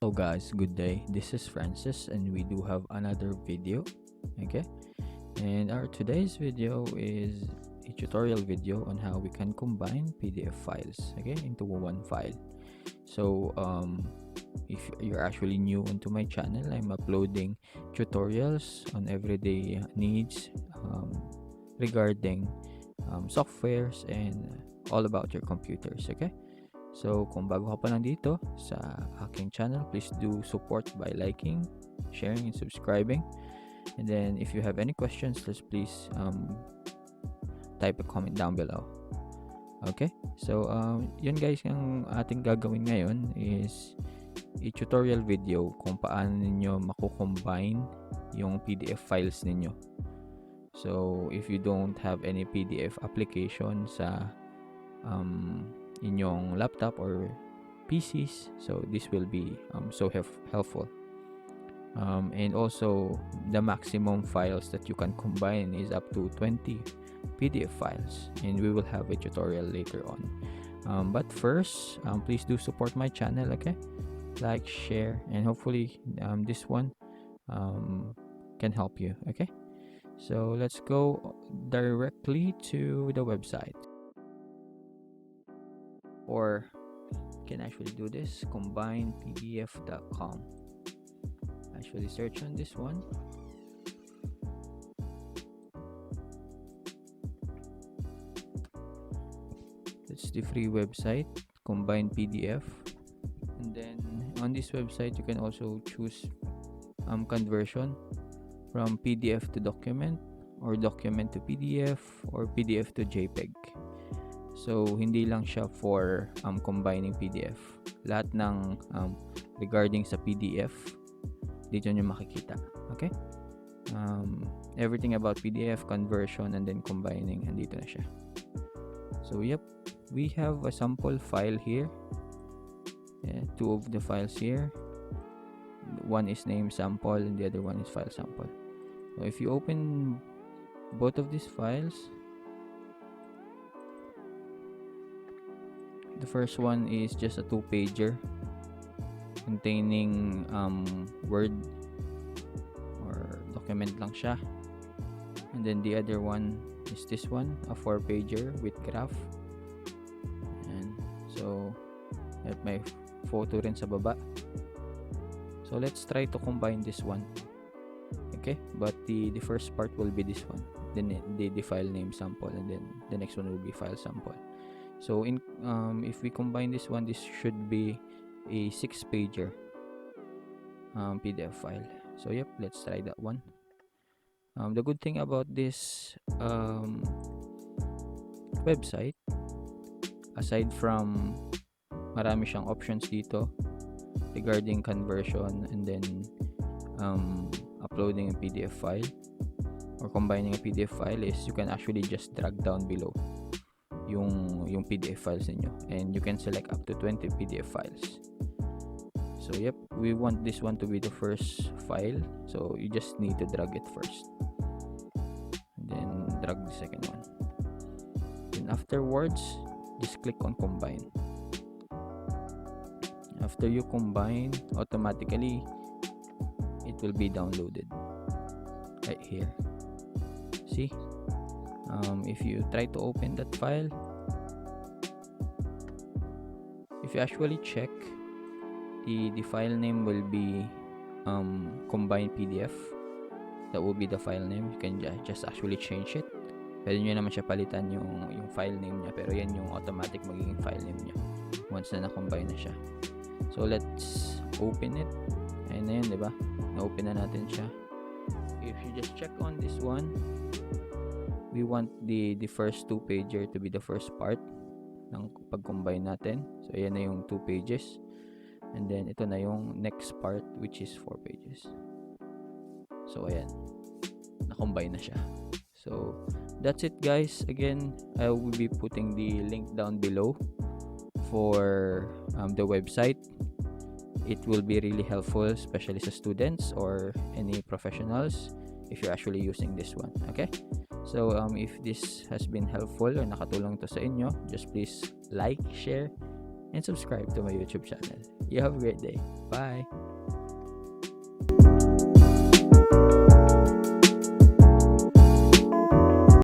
Hello guys, good day. This is Francis and we do have another video. Okay, and our today's video is a tutorial video on how we can combine PDF files, okay, into one file. So if you're actually new onto my channel, I'm uploading tutorials on everyday needs regarding softwares and all about your computers. Okay, so kung bago ka pa lang dito sa aking channel, please do support by liking, sharing, and subscribing. And then if you have any questions, please type a comment down below. Okay, so yun guys, ang ating gagawin ngayon is a tutorial video kung paano ninyo mako-combine yung PDF files ninyo. So if you don't have any PDF application sa inyong laptop or PCs, so this will be so helpful. And also the maximum files that you can combine is up to 20 PDF files, and we will have a tutorial later on. But first, please do support my channel, okay? Like, share, and hopefully this one can help you. Okay, so let's go directly to the website, or you can actually do this, combinepdf.com. Actually search on this one. That's the free website, Combine PDF. And then on this website you can also choose conversion from PDF to document, or document to PDF, or PDF to JPEG. So hindi lang siya for combining PDF. Lahat ng regarding sa PDF dito nyo makikita. Okay, everything about PDF conversion and then combining, andito na siya. So yep, we have a sample file here. Two of the files here. One is name sample and the other one is file sample. So if you open both of these files, the first one is just a 2-pager containing Word or document lang siya. And then the other one is this one, a 4-pager with graph. And so at may photo rin sa baba. So let's try to combine this one. Okay, but the first part will be this one, then the file name sample, and then the next one will be file sample. So in if we combine this one, this should be a 6-pager PDF file. So yep, let's try that one. The good thing about this website, aside from marami siyang options dito regarding conversion and then uploading a PDF file or combining a PDF file, is you can actually just drag down below yung PDF files niyo, and you can select up to 20 PDF files. So yep, we want this one to be the first file, so you just need to drag it first and then drag the second one. Then afterwards, just click on combine. After you combine, automatically it will be downloaded right here. See, if you try to open that file, if you actually check, the file name will be combine PDF. That will be the file name. You can just actually change it. Pwede nyo naman siya palitan yung file name niya, pero yan yung automatic magiging file name niya once na na-combine na siya. So let's open it. Ayun na yun, diba? Na-open na natin siya. If you just check on this one, we want the first 2-pager to be the first part ng pag-combine natin. So ayan na yung 2 pages. And then ito na yung next part, which is 4 pages. So ayan, na-combine na siya. So that's it guys. Again, I will be putting the link down below for the website. It will be really helpful, especially sa students or any professionals, if you're actually using this one. Okay, so if this has been helpful or nakatulong to sa inyo, just please like, share, and subscribe to my YouTube channel. You have a great day. Bye.